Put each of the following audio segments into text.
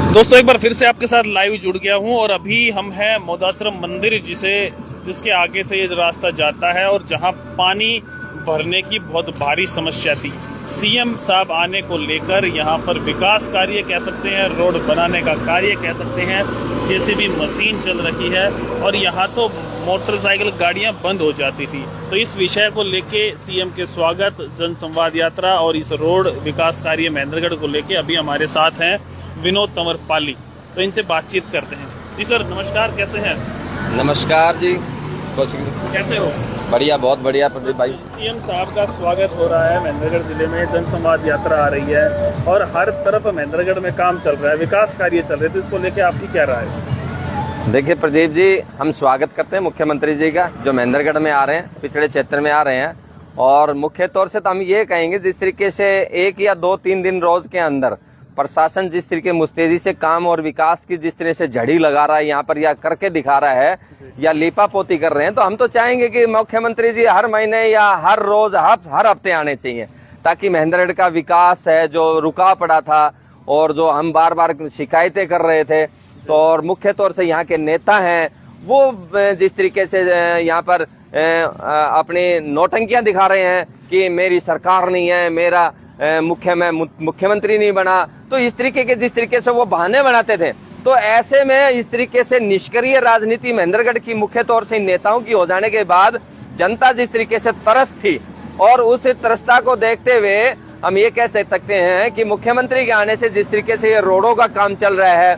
दोस्तों एक बार फिर से आपके साथ लाइव जुड़ गया हूं और अभी हम हैं मोदाश्रम मंदिर जिसके आगे से ये रास्ता जाता है और जहां पानी भरने की बहुत भारी समस्या थी। सीएम साहब आने को लेकर यहां पर विकास कार्य कह सकते हैं, रोड बनाने का कार्य कह सकते हैं, जेसीबी मशीन चल रही है और यहां तो मोटरसाइकिल गाड़ियां बंद हो जाती थी। तो इस विषय को लेके सीएम के स्वागत, जन संवाद यात्रा और इस रोड विकास कार्य महेंद्रगढ़ को लेके अभी हमारे साथ हैं विनोद तंवरपाली। तो इनसे बातचीत करते हैं। जी सर नमस्कार, कैसे हैं? नमस्कार जी, कैसे हो? बढ़िया, बहुत बढ़िया प्रदीप भाई। सीएम साहब का स्वागत हो रहा है महेंद्रगढ़ जिले में, जन संवाद यात्रा आ रही है और हर तरफ महेंद्रगढ़ में काम चल रहा है, विकास कार्य चल रहे हैं, तो इसको लेके आपकी क्या राय है? देखिए प्रदीप जी, हम स्वागत करते हैं मुख्यमंत्री जी का जो महेंद्रगढ़ में आ रहे हैं, पिछड़े क्षेत्र में आ रहे हैं। और मुख्य तौर से तो हम ये कहेंगे जिस तरीके से 1 या 2-3 दिन रोज के अंदर प्रशासन जिस तरीके मुस्तैदी से काम और विकास की जिस तरह से झड़ी लगा रहा है यहाँ पर या करके दिखा रहा है या लीपापोती कर रहे हैं, तो हम तो चाहेंगे कि मुख्यमंत्री जी हर महीने या हर रोज हर हफ्ते आने चाहिए, ताकि महेंद्रगढ़ का विकास है जो रुका पड़ा था और जो हम बार बार शिकायतें कर रहे थे, तो और मुख्य तौर से यहाँ के नेता हैं वो जिस तरीके से यहाँ पर अपनी नौटंकियां दिखा रहे हैं कि मेरी सरकार नहीं है, मेरा मुख्यमंत्री नहीं बना, तो इस तरीके के जिस तरीके से वो बहाने बनाते थे, तो ऐसे में इस तरीके से निष्क्रिय राजनीति महेंद्रगढ़ की मुख्य तौर से नेताओं की हो जाने के बाद जनता जिस तरीके से तरस थी और उस तरसता को देखते हुए हम ये कह सकते हैं कि मुख्यमंत्री के आने से जिस तरीके से रोडों का काम चल रहा है,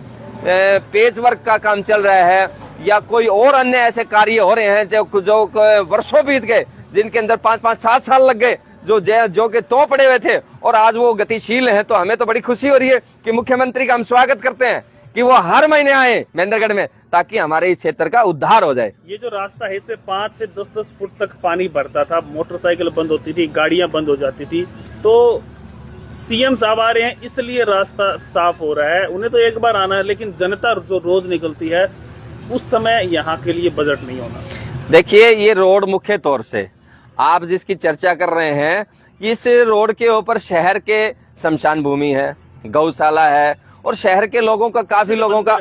पेज वर्क का काम चल रहा है या कोई और अन्य ऐसे कार्य हो रहे हैं जो वर्षों बीत गए, जिनके अंदर 5-5, 7 साल लग गए, जो कि तो पड़े हुए थे और आज वो गतिशील हैं, तो हमें तो बड़ी खुशी हो रही है कि मुख्यमंत्री का हम स्वागत करते हैं कि वो हर महीने आए महेंद्रगढ़ में, ताकि हमारे इस क्षेत्र का उद्धार हो जाए। ये जो रास्ता है इसमें 5 से 10-10 फुट तक पानी भरता था, मोटरसाइकिल बंद होती थी, गाड़ियां बंद हो जाती थी। तो सीएम साहब आ रहे हैं इसलिए रास्ता साफ हो रहा है। उन्हें तो एक बार आना है, लेकिन जनता जो रोज निकलती है उस समय यहाँ के लिए बजट नहीं होना। देखिए ये रोड मुख्य तौर से आप जिसकी चर्चा कर रहे हैं, इस रोड के ऊपर शहर के शमशान भूमि है, गौशाला है और शहर के लोगों का, काफी लोगों का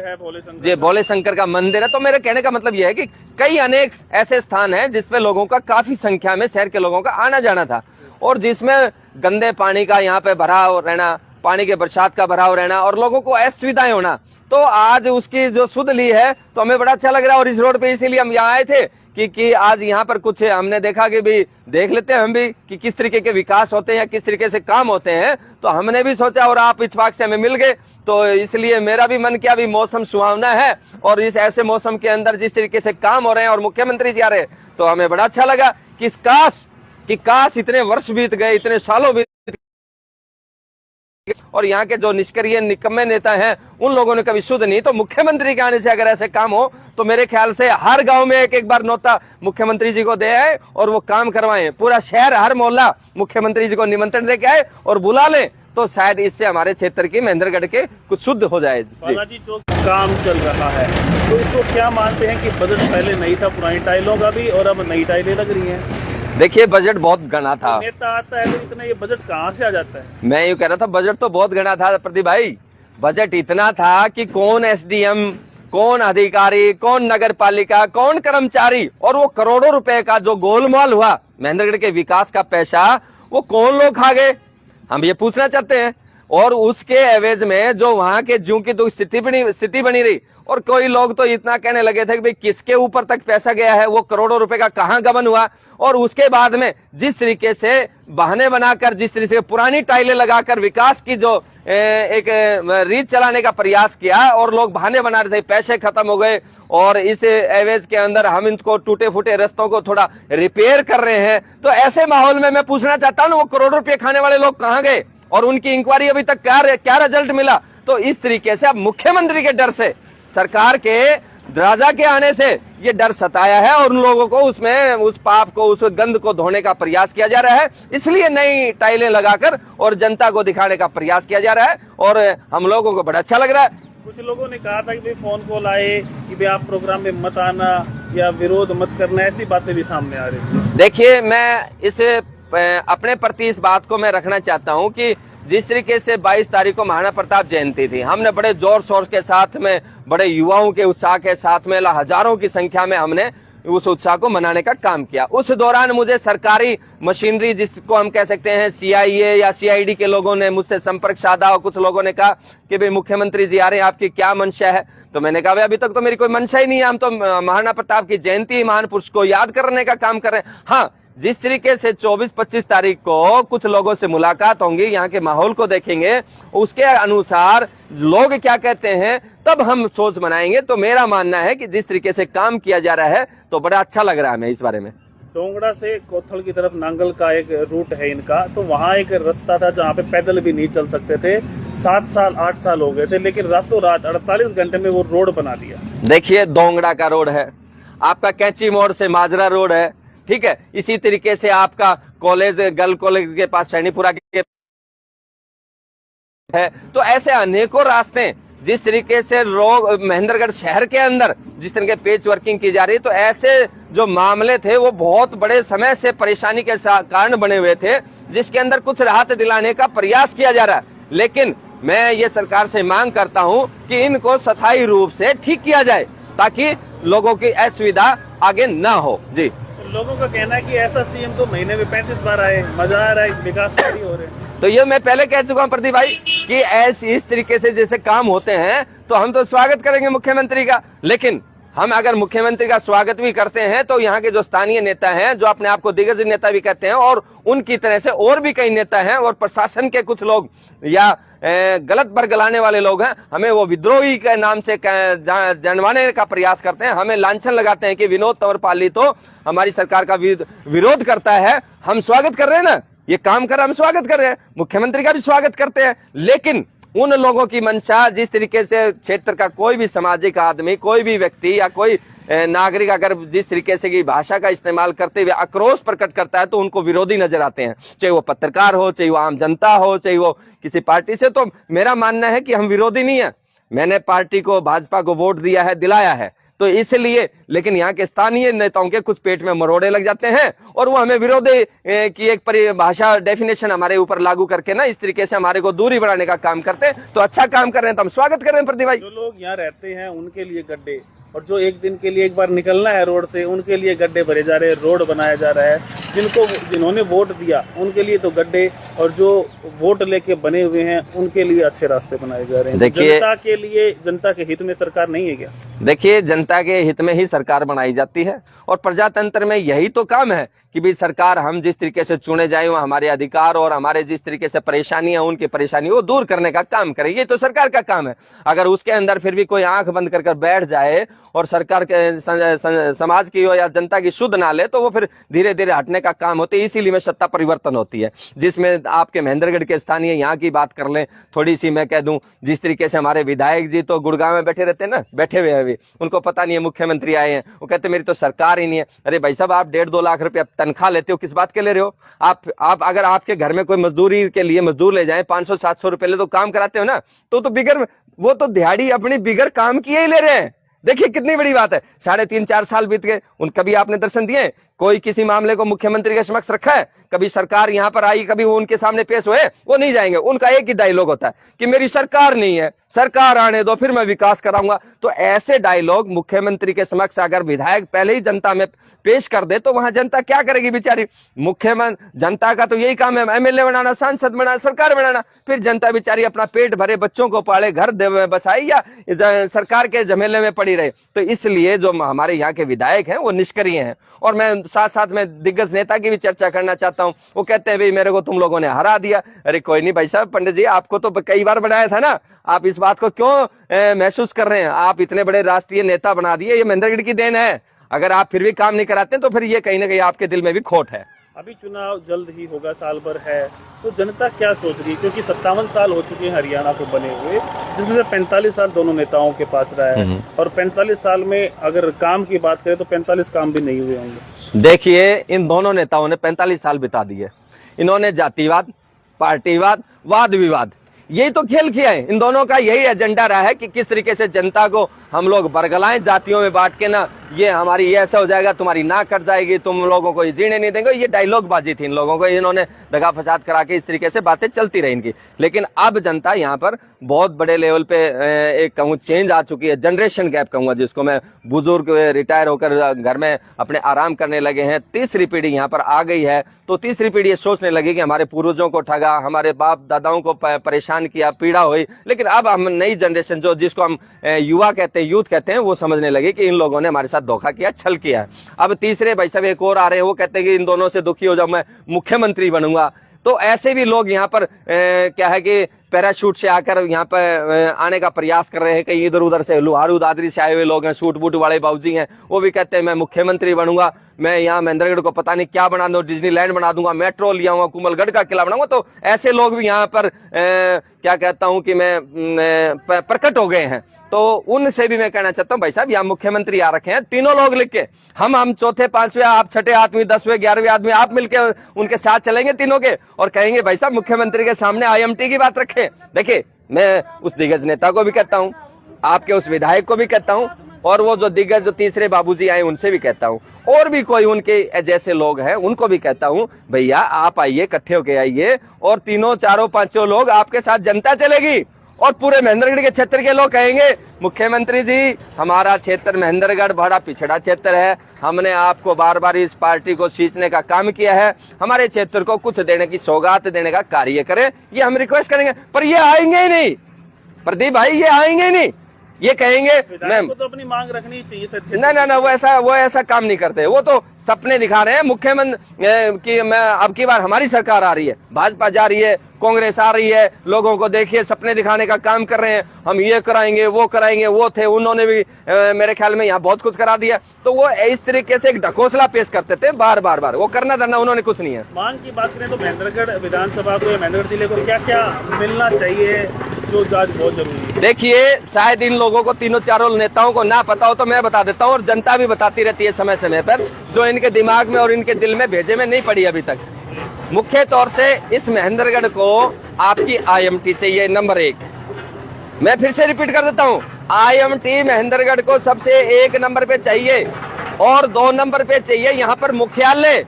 भोले शंकर का मंदिर है। तो मेरे कहने का मतलब यह है कि कई अनेक ऐसे स्थान हैं जिसपे लोगों का काफी संख्या में शहर के लोगों का आना जाना था और जिसमें गंदे पानी का यहाँ पे भराव रहना, पानी के बरसात का भराव रहना और लोगों को असुविधाएं होना, तो आज उसकी जो सुध ली है तो हमें बड़ा अच्छा लग रहा है। और इस रोड पे इसीलिए हम यहाँ आए थे कि आज यहाँ पर कुछ हमने देखा कि भी देख लेते हैं हम भी कि किस तरीके के विकास होते हैं या किस तरीके से काम होते हैं, तो हमने भी सोचा और आप इत्तेफाक से हमें मिल गए, तो इसलिए मेरा भी मन किया, भी मौसम सुहावना है और इस ऐसे मौसम के अंदर जिस तरीके से काम हो रहे हैं और मुख्यमंत्री जी आ रहे हैं, तो हमें बड़ा अच्छा लगा कि काश इतने वर्ष बीत गए, इतने सालों बीत और यहाँ के जो निष्क्रिय निकम्मे नेता हैं उन लोगों ने कभी शुद्ध नहीं, तो मुख्यमंत्री के आने से अगर ऐसे काम हो तो मेरे ख्याल से हर गांव में एक बार न्योता मुख्यमंत्री जी को दे आए और वो काम करवाएं, पूरा शहर हर मोहल्ला मुख्यमंत्री जी को निमंत्रण देके आए और बुला ले, तो शायद इससे हमारे क्षेत्र की महेंद्रगढ़ के कुछ शुद्ध हो जाए। बालाजी चौक काम चल रहा है, तो इसको क्या मानते हैं कि बजट पहले नहीं था, पुरानी टाइलों का भी, और अब नई टाइलें लग रही हैं? देखिए बजट बहुत घना था। नेता आता है तो इतना ये बजट कहाँ से आ जाता है? मैं यूँ कह रहा था बजट तो बहुत घना था प्रदीप भाई, बजट इतना था कि कौन एसडीएम, कौन अधिकारी, कौन नगर पालिका, कौन कर्मचारी और वो करोड़ों रुपए का जो गोलमाल हुआ महेंद्रगढ़ के विकास का पैसा, वो कौन लोग खा गए, हम ये पूछना चाहते हैं। और उसके एवज में जो वहां के जू की तो स्थिति बनी रही और कोई लोग तो इतना कहने लगे थे कि भाई किसके ऊपर तक पैसा गया है, वो करोड़ों रुपए का कहां गबन हुआ। और उसके बाद में जिस तरीके से बहाने बनाकर, जिस तरीके से पुरानी टाइलें लगाकर विकास की जो एक रीत चलाने का प्रयास किया और लोग बहाने बना रहे थे, पैसे खत्म हो गए और इस एवज के अंदर हम इनको टूटे फूटे रास्तों को थोड़ा रिपेयर कर रहे हैं, तो ऐसे माहौल में मैं पूछना चाहता हूँ वो करोड़ों रुपये खाने वाले लोग कहाँ गए और उनकी इंक्वायरी अभी तक क्या रिजल्ट मिला। तो इस तरीके से अब मुख्यमंत्री के डर से, सरकार के राजा के आने से ये डर सताया है और उन लोगों को उसमें उस पाप को, उस गंद को धोने का प्रयास किया जा रहा है, इसलिए नई टाइलें लगाकर और जनता को दिखाने का प्रयास किया जा रहा है और हम लोगों को बड़ा अच्छा लग रहा है। कुछ लोगों ने कहा था कि भाई फोन कॉल आए कि भाई आप प्रोग्राम में मत आना या विरोध मत करना, ऐसी बातें भी सामने आ रही थी। देखिए मैं इस अपने प्रति इस बात को मैं रखना चाहता हूं कि जिस तरीके से 22 तारीख को महाराणा प्रताप जयंती थी, हमने बड़े जोर शोर के साथ में, बड़े युवाओं के उत्साह के साथ में, हजारों की संख्या में हमने उस उत्साह को मनाने का काम किया। उस दौरान मुझे सरकारी मशीनरी, जिसको हम कह सकते हैं CIA या CID के लोगों ने मुझसे संपर्क साधा और कुछ लोगों ने कहा कि भाई मुख्यमंत्री जी आ रहे हैं, आपकी क्या मंशा है। तो मैंने कहा भाई अभी तक तो मेरी कोई मंशा ही नहीं है, हम तो महाराणा प्रताप की जयंती, महान पुरुष को याद करने का काम कर रहे हैं। हाँ, जिस तरीके से 24-25 तारीख को कुछ लोगों से मुलाकात होंगी, यहाँ के माहौल को देखेंगे, उसके अनुसार लोग क्या कहते हैं, तब हम सोच बनाएंगे। तो मेरा मानना है कि जिस तरीके से काम किया जा रहा है तो बड़ा अच्छा लग रहा है हमें इस बारे में। डोंगड़ा से कोथल की तरफ नांगल का एक रूट है इनका, तो वहाँ एक रास्ता था जहाँ पे पैदल भी नहीं चल सकते थे। 7 साल 8 साल हो गए थे, लेकिन रातों रात 48 घंटे में वो रोड बना दिया। देखिए डोंगड़ा का रोड है, आपका कैंची मोड़ से माजरा रोड है, ठीक है। इसी तरीके से आपका कॉलेज, गर्ल कॉलेज के पास सैनीपुरा के है। तो ऐसे अनेकों रास्ते, जिस तरीके से महेंद्रगढ़ शहर के अंदर जिस तरह के पेच वर्किंग की जा रही है, तो ऐसे जो मामले थे वो बहुत बड़े समय से परेशानी के कारण बने हुए थे, जिसके अंदर कुछ राहत दिलाने का प्रयास किया जा रहा है। लेकिन मैं ये सरकार से मांग करता हूं कि इनको स्थायी रूप से ठीक किया जाए, ताकि लोगों की असुविधा आगे ना हो। जी, लोगों का कहना है कि ऐसा सीएम तो महीने में 35 बार आए, मजा आ रहा है, विकास कार्य हो रहे हैं। तो ये मैं पहले कह चुका हूं प्रदीप भाई कि ऐसे इस तरीके से जैसे काम होते हैं तो हम तो स्वागत करेंगे मुख्यमंत्री का। लेकिन हम अगर मुख्यमंत्री का स्वागत भी करते हैं तो यहाँ के जो स्थानीय नेता हैं, जो अपने आप को दिग्गज नेता भी कहते हैं, और उनकी तरह से और भी कई नेता हैं और प्रशासन के कुछ लोग या गलत बरगलाने वाले लोग हैं, हमें वो विद्रोही के नाम से जनवाने का प्रयास करते हैं, हमें लांछन लगाते हैं कि विनोद तंवर पाली तो हमारी सरकार का विरोध करता है। हम स्वागत कर रहे हैं ना, ये काम कर, हम स्वागत कर रहे हैं, मुख्यमंत्री का भी स्वागत करते हैं। लेकिन उन लोगों की मंशा, जिस तरीके से क्षेत्र का कोई भी सामाजिक आदमी, कोई भी व्यक्ति या कोई नागरिक अगर जिस तरीके से की भाषा का इस्तेमाल करते हुए आक्रोश प्रकट करता है तो उनको विरोधी नजर आते हैं, चाहे वो पत्रकार हो, चाहे वो आम जनता हो, चाहे वो किसी पार्टी से। तो मेरा मानना है कि हम विरोधी नहीं है, मैंने पार्टी को, भाजपा को वोट दिया है, दिलाया है, तो इसलिए। लेकिन यहाँ के स्थानीय नेताओं के कुछ पेट में मरोड़े लग जाते हैं और वो हमें विरोधी की एक परिभाषा, डेफिनेशन हमारे ऊपर लागू करके ना इस तरीके से हमारे को दूरी बढ़ाने का काम करते हैं। तो अच्छा काम कर रहे हैं तो हम स्वागत कर रहे हैं प्रदीप भाई। जो लोग यहाँ रहते हैं उनके लिए गड्ढे, और जो एक दिन के लिए एक बार निकलना है रोड से, उनके लिए गड्ढे भरे जा रहे हैं, रोड बनाया जा रहा है। जिन्होंने वोट दिया उनके लिए तो गड्ढे, और जो वोट लेके बने हुए हैं उनके लिए अच्छे रास्ते बनाए जा रहे हैं। देखिए, जनता के लिए, जनता के हित में सरकार नहीं है क्या? देखिए, जनता के हित में ही सरकार बनाई जाती है और प्रजातंत्र में यही तो काम है कि भी सरकार, हम जिस तरीके से चुने जाए वो हमारे अधिकार और हमारे जिस तरीके से परेशानी है, उनकी परेशानी वो दूर करने का काम करे, ये तो सरकार का काम है। अगर उसके अंदर फिर भी कोई आंख बंद कर बैठ जाए और सरकार के समाज की या जनता की शुद्ध ना ले, तो वो फिर धीरे धीरे हटने का काम होता है। इसीलिए में सत्ता परिवर्तन होती है, जिसमें आपके महेंद्रगढ़ के स्थानीय यहाँ की बात कर लें थोड़ी सी, मैं कह दूं, जिस तरीके से हमारे विधायक जी तो गुड़गांव में बैठे रहते हैं ना, बैठे हुए हैं अभी, उनको पता नहीं है मुख्यमंत्री आए हैं, वो कहते मेरी तो सरकार ही नहीं है। अरे भाई साहब, आप 1.5-2 लाख रुपया तनख्वाह लेते हो, किस बात के ले रहे हो आप अगर आपके घर में कोई मजदूरी के लिए मजदूर ले जाए, 500-700 रुपए ले तो काम कराते हो ना, तो बिगर, वो तो दिहाड़ी अपनी बिगर काम किए ही ले रहे हैं। देखिए कितनी बड़ी बात है, 3.5-4 साल बीत गए, कभी आपने दर्शन दिए? कोई किसी मामले को मुख्यमंत्री के समक्ष रखा है? कभी सरकार यहाँ पर आई, कभी वो उनके सामने पेश हुए? वो नहीं जाएंगे। उनका एक ही डायलॉग होता है कि मेरी सरकार नहीं है, सरकार आने दो फिर मैं विकास कराऊंगा। तो ऐसे डायलॉग मुख्यमंत्री के समक्ष अगर विधायक पहले ही जनता में पेश कर दे तो वहां जनता क्या करेगी बेचारी? मुख्यमंत्री, जनता का तो यही काम है, एमएलए बनाना, सांसद बनाना, सरकार बनाना, फिर जनता बेचारी अपना पेट भरे, बच्चों को पाले, घर बसाई या सरकार के झमेले में पड़ी रहे। तो इसलिए जो हमारे यहाँ के विधायक हैं वो निष्क्रिय हैं। और मैं साथ साथ में दिग्गज नेता की भी चर्चा करना चाहता हूं। वो कहते हैं भाई मेरे को तुम लोगों ने हरा दिया। अरे कोई नहीं भाई साहब, पंडित जी आपको तो कई बार बनाया था ना, आप इस बात को क्यों महसूस कर रहे हैं? आप इतने बड़े राष्ट्रीय नेता बना दिए, ये महेंद्रगढ़ की देन है। अगर आप फिर भी काम नहीं कराते तो फिर ये कहीं ना कहीं आपके दिल में भी खोट है। अभी चुनाव जल्द ही होगा, साल भर है, तो जनता क्या सोच रही है? क्योंकि 57 साल हो चुके हैं हरियाणा को बने हुए, जिसमें से 45 साल दोनों नेताओं के पास रहा है, और 45 साल में अगर काम की बात करें तो 45 काम भी नहीं हुए होंगे। देखिए, इन दोनों नेताओं ने 45 साल बिता दिए। इन्होंने जातिवाद, पार्टीवाद, वाद विवाद, यही तो खेल किया है। इन दोनों का यही एजेंडा रहा है कि किस तरीके से जनता को हम लोग बरगलाएं, जातियों में बांट के ना ये हमारी ये ऐसा हो जाएगा, तुम्हारी नाक कट जाएगी, तुम लोगों को ये जीने नहीं देंगे। ये डायलॉग बाजी थी इन लोगों को, इन्होंने दगा फसाद करा के इस तरीके से बातें चलती रही इनकी। लेकिन अब जनता यहाँ पर बहुत बड़े लेवल पे एक कहूँ चेंज आ चुकी है, जनरेशन गैप कहूँगा जिसको मैं। बुजुर्ग रिटायर होकर घर में अपने आराम करने लगे हैं, तीसरी पीढ़ी यहाँ पर आ गई है। तो तीसरी पीढ़ी ये सोचने लगी कि हमारे पूर्वजों को ठगा, हमारे बाप दादाओं को परेशान किया, पीड़ा हुई। लेकिन अब हम नई जनरेशन जो जिसको हम युवा कहते हैं, यूथ कहते हैं, वो समझने लगे कि इन लोगों ने हमारे साथ धोखा किया, छल किया है। अब तीसरे भाई साहब एक और आ रहे हैं, वो कहते हैं कि इन दोनों से दुखी हो जाऊं, मैं मुख्यमंत्री बनूंगा। तो ऐसे भी लोग यहाँ पर क्या है कि पैराशूट से आकर यहाँ पर आने का प्रयास कर रहे हैं। कहीं इधर उधर से लुहारू दादरी से आए हुए लोग हैं, सूट बूट वाले बाबूजी हैं, वो भी कहते हैं मैं मुख्यमंत्री बनूंगा, मैं यहाँ महेंद्रगढ़ को पता नहीं क्या बना दूं, डिज्नीलैंड बना दूंगा, मेट्रो ले आऊंगा, कुंभलगढ़ का किला बनाऊंगा। तो ऐसे लोग भी यहाँ पर क्या कहता हूँ कि मैं प्रकट हो गए हैं। तो उनसे भी मैं कहना चाहता हूँ भाई साहब यहाँ मुख्यमंत्री आ रखे हैं तीनों लोग लिख के, हम चौथे पांचवे, आप छठे आदमी, 10वें 11वें आदमी, आप मिलके उनके साथ चलेंगे तीनों के और कहेंगे भाई साहब मुख्यमंत्री के सामने IMT की बात रखें। देखिए मैं उस दिग्गज नेता को भी कहता हूँ, आपके उस विधायक को भी कहता हूँ, और वो जो दिग्गज जो तीसरे बाबूजी आए उनसे भी कहता हूँ, और भी कोई उनके जैसे लोग हैं उनको भी कहता हूँ भैया आप आइए, इकट्ठे होके आइए, और तीनों चारों पांचों लोग आपके साथ जनता चलेगी। और पूरे महेंद्रगढ़ के क्षेत्र के लोग कहेंगे मुख्यमंत्री जी हमारा क्षेत्र महेंद्रगढ़ बड़ा पिछड़ा क्षेत्र है, हमने आपको बार बार इस पार्टी को सींचने का काम किया है, हमारे क्षेत्र को कुछ देने की सौगात देने का कार्य करें, ये हम रिक्वेस्ट करेंगे। पर ये आएंगे ही नहीं प्रदीप भाई, ये आएंगे ही नहीं। ये कहेंगे मैम तो अपनी मांग रखनी चाहिए सर। ना वो ऐसा काम नहीं करते। वो तो सपने दिखा रहे हैं मुख्यमंत्री की मैं अब की बार हमारी सरकार आ रही है, भाजपा जा रही है, कांग्रेस आ रही है, लोगों को देखिए सपने दिखाने का काम कर रहे हैं, हम ये कराएंगे वो कराएंगे, वो थे उन्होंने भी मेरे ख्याल में यहाँ बहुत कुछ करा दिया। तो वो इस तरीके से एक ढकोसला पेश करते थे बार बार, वो करना धरना उन्होंने कुछ नहीं है। मांग की बात करें तो महेंद्रगढ़ विधानसभा को या महेंद्रगढ़ जिले को क्या क्या मिलना चाहिए जो आज बहुत जरूरी है? देखिए शायद इन लोगों को तीनों चारों नेताओं को ना पता हो तो मैं बता देता हूँ, और जनता भी बताती रहती है समय समय पर, जो इनके दिमाग में और इनके दिल में भेजे में नहीं पड़ी अभी तक। मुख्य तौर से इस महेंद्रगढ़ को आपकी IMT चाहिए नंबर 1। मैं फिर से रिपीट कर देता हूँ, IMT महेंद्रगढ़ को सबसे 1 नंबर पे चाहिए, और 2 नंबर पे चाहिए यहाँ पर मुख्यालय।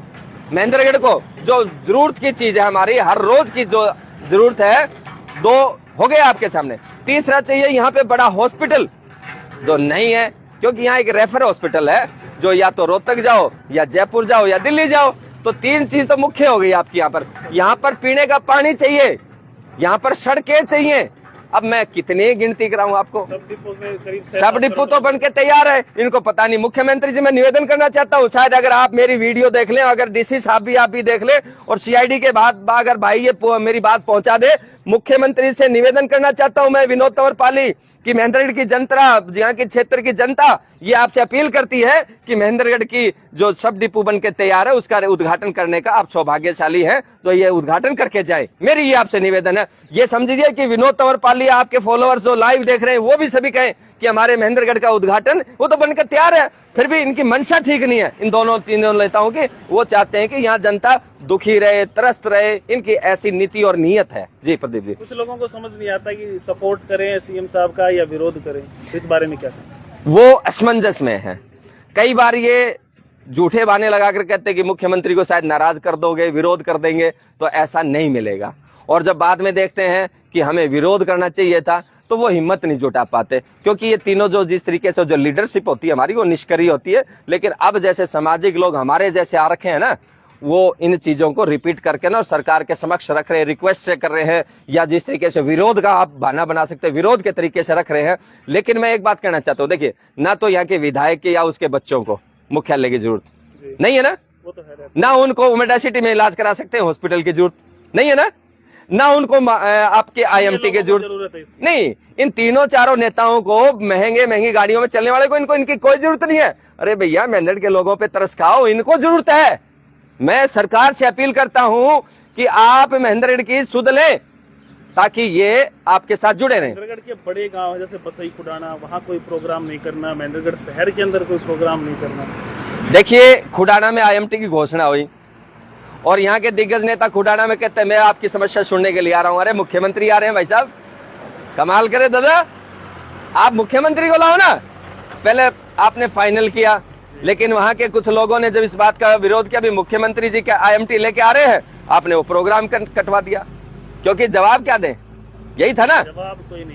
महेंद्रगढ़ को जो जरूरत की चीज है, हमारी हर रोज की जो जरूरत है, 2 हो गए आपके सामने। तीसरा चाहिए यहाँ पे बड़ा हॉस्पिटल जो नहीं है, क्योंकि यहाँ एक रेफर हॉस्पिटल है जो या तो रोहतक जाओ या जयपुर जाओ या दिल्ली जाओ। तो 3 चीज तो मुख्य हो गई आपकी यहाँ पर पीने का पानी चाहिए, यहाँ पर सड़कें चाहिए। अब मैं कितनी गिनती कराऊं आपको, सब डिपो तो बन के तैयार है, इनको पता नहीं। मुख्यमंत्री जी मैं निवेदन करना चाहता हूँ, शायद अगर आप मेरी वीडियो देख लें, अगर DC साहब भी आप भी देख लें, और CID के बाद अगर भाई ये मेरी बात पहुंचा दे, मुख्यमंत्री से निवेदन करना चाहता हूं मैं विनोद तंवर पाली कि महेंद्रगढ़ की जनता, यहाँ के क्षेत्र की जनता ये आपसे अपील करती है कि महेंद्रगढ़ की जो सब डिपो बन के तैयार है उसका उद्घाटन करने का आप सौभाग्यशाली हैं, तो ये उद्घाटन करके जाए, मेरी ये आपसे निवेदन है। ये समझिए कि विनोद तंवर पाली आपके फॉलोअर्स जो लाइव देख रहे हैं वो भी सभी कहें कि हमारे महेंद्रगढ़ का उद्घाटन, वो तो बनकर तैयार है, फिर भी इनकी मंशा ठीक नहीं है इन दोनों तीनों नेताओं की। वो चाहते हैं कि यहाँ जनता दुखी रहे, त्रस्त रहे, इनकी ऐसी नीति और नीयत है। जी प्रदीप जी, कुछ लोगों को समझ नहीं आता कि सपोर्ट करें CM साहब का या विरोध करें, इस बारे में क्या कहें? वो असमंजस में है। कई बार ये झूठे बहाने लगाकर कहते हैं कि मुख्यमंत्री को शायद नाराज कर दोगे, विरोध कर देंगे, तो ऐसा नहीं मिलेगा। और जब बाद में देखते हैं कि हमें विरोध करना चाहिए था, तो वो हिम्मत नहीं जुटा पाते, क्योंकि ये तीनों जो जिस तरीके से जो लीडरशिप होती है हमारी, वो निष्क्रिय होती है। लेकिन अब जैसे सामाजिक लोग हमारे जैसे आ रखे हैं ना, वो इन चीजों को रिपीट करके ना सरकार के समक्ष रख रहे हैं, रिक्वेस्ट से कर रहे हैं, या जिस तरीके से विरोध का आप बहाना बना सकते हैं, विरोध के तरीके से रख रहे हैं। लेकिन मैं एक बात कहना चाहता हूँ, देखिए ना तो यहाँ के विधायक के या उसके बच्चों को मुख्यालय की जरूरत नहीं है ना, वो तो है ना, उनको मेडासिटी में इलाज करा सकते हैं, हॉस्पिटल की जरूरत नहीं है ना उनको आपके IMT की जरूरत नहीं। इन तीनों चारों नेताओं को महंगी गाड़ियों में चलने वाले को इनकी कोई जरूरत नहीं है। अरे भैया महेंद्रगढ़ के लोगों पे तरस खाओ, इनको जरूरत है। मैं सरकार से अपील करता हूं कि आप महेंद्रगढ़ की सुध लें, ताकि ये आपके साथ जुड़े रहें। महेंद्रगढ़ के बड़े गांव जैसे बसई खुडाना, वहाँ कोई प्रोग्राम नहीं करना, महेंद्रगढ़ शहर के अंदर कोई प्रोग्राम नहीं करना। देखिए खुडाना में IMT की घोषणा हुई, और यहाँ के दिग्गज नेता खुडाना में कहते हैं मैं आपकी समस्या सुनने के लिए आ रहा हूँ। अरे मुख्यमंत्री आ रहे हैं भाई साहब, कमाल करे दादा, आप मुख्यमंत्री को लाओ ना। पहले आपने फाइनल किया लेकिन वहां के कुछ लोगों ने जब इस बात का विरोध किया, भी मुख्यमंत्री जी का IMT लेके आ रहे हैं, आपने वो प्रोग्राम कटवा दिया। क्योंकि जवाब क्या दें, यही था ना,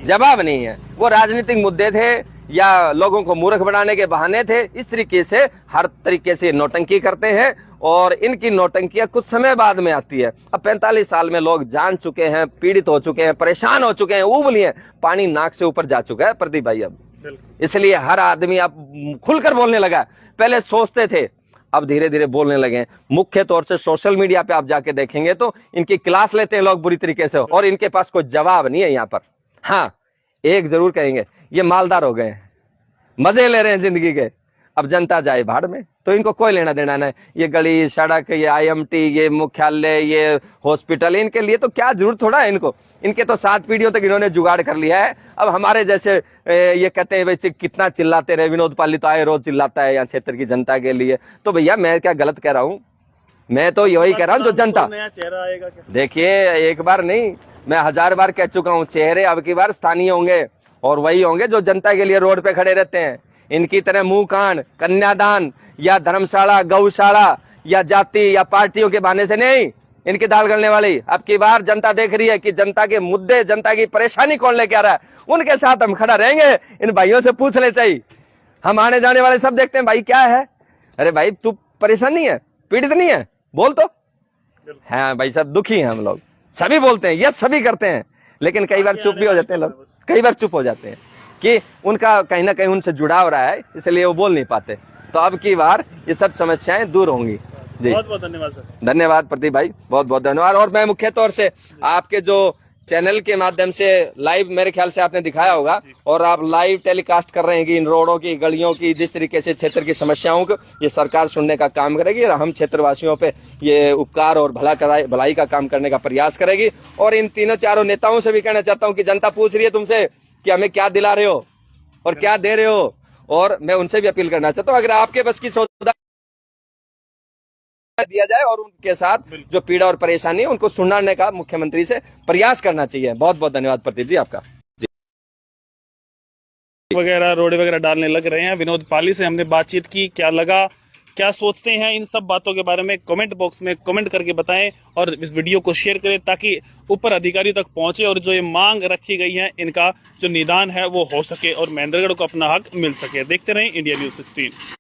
जवाब नहीं है। वो राजनीतिक मुद्दे थे या लोगों को मूर्ख बनाने के बहाने थे। इस तरीके से हर तरीके से नौटंकी करते हैं और इनकी नौटंकियां कुछ समय बाद में आती है। अब 45 साल में लोग जान चुके हैं, पीड़ित हो चुके हैं, परेशान हो चुके हैं, उब लिए, पानी नाक से ऊपर जा चुका है प्रदीप भाई अब। इसलिए हर आदमी अब खुलकर बोलने लगा। पहले सोचते थे, अब धीरे धीरे बोलने लगे। मुख्य तौर से सोशल मीडिया पे आप जाके देखेंगे तो इनकी क्लास लेते हैं लोग बुरी तरीके से, और इनके पास कोई जवाब नहीं है यहाँ पर। हाँ, एक जरूर कहेंगे, ये मालदार हो गए, मजे ले रहे हैं जिंदगी के, अब जनता जाए भाड़ में, तो इनको कोई लेना देना नहीं। ये गली सड़क, ये IMT, ये मुख्यालय, ये हॉस्पिटल, इनके लिए तो क्या जरूरत थोड़ा है इनको। इनके तो 7 पीढ़ियों तक इन्होंने जुगाड़ कर लिया है। अब हमारे जैसे ये कहते हैं भाई कितना चिल्लाते रहे, विनोद पाली तो आए रोज चिल्लाता है यहाँ क्षेत्र की जनता के लिए। तो भैया मैं क्या गलत कह रहा हूँ? मैं तो यही कह रहा हूँ जो जनता, नया चेहरा आएगा क्या? देखिए, एक बार नहीं, मैं 1000 बार कह चुका हूँ, चेहरे अब की बार स्थानीय होंगे और वही होंगे जो जनता के लिए रोड पे खड़े रहते हैं। इनकी तरह मुंह कांड, कन्यादान या धर्मशाला, गौशाला या जाति या पार्टियों के बहाने से नहीं इनकी दाल गलने वाली। अब की बार जनता देख रही है कि जनता के मुद्दे, जनता की परेशानी कौन लेके आ रहा है, उनके साथ हम खड़ा रहेंगे। इन भाइयों से पूछ ले चाहिए, हम आने जाने वाले सब देखते हैं भाई क्या है। अरे भाई तू परेशान नहीं है, पीड़ित नहीं है, बोल तो। हाँ भाई साहब, दुखी हैं हम लोग, सभी बोलते हैं, ये सभी करते हैं, लेकिन कई बार चुप भी हो जाते हैं लोग, कई बार चुप हो जाते हैं कि उनका कहीं ना कहीं उनसे जुड़ाव रहा है, इसलिए वो बोल नहीं पाते। तो अब की बार ये सब समस्याएं दूर होंगी जी। बहुत बहुत धन्यवाद सर। धन्यवाद प्रदीप भाई, बहुत बहुत धन्यवाद। और मैं मुख्य तौर से आपके जो चैनल के माध्यम से लाइव, मेरे ख्याल से आपने दिखाया होगा, और आप लाइव टेलीकास्ट कर रहे हैं कि इन रोडों की, गलियों की, जिस तरीके से क्षेत्र की समस्याओं को ये सरकार सुनने का काम करेगी और हम क्षेत्रवासियों पे ये उपकार और भलाई का काम करने का प्रयास करेगी। और इन तीनों चारों नेताओं से भी कहना चाहता हूँ कि जनता पूछ रही है तुमसे कि हमें क्या दिला रहे हो और क्या दे रहे हो, और मैं उनसे भी अपील करना चाहता हूँ, अगर आपके बस की सौदा दिया जाए और उनके साथ जो पीड़ा और परेशानी है उनको सुनाने का मुख्यमंत्री से प्रयास करना चाहिए। बहुत बहुत धन्यवाद प्रदीप जी आपका। वगैरह रोड वगैरह डालने लग रहे हैं। विनोद पाली से हमने बातचीत की, क्या लगा, क्या सोचते हैं इन सब बातों के बारे में, कमेंट बॉक्स में कमेंट करके बताएं और इस वीडियो को शेयर करें ताकि ऊपर अधिकारियों तक पहुंचे और जो ये मांग रखी गई है इनका जो निदान है वो हो सके और महेंद्रगढ़ को अपना हक मिल सके। देखते रहें इंडिया न्यूज़ 16।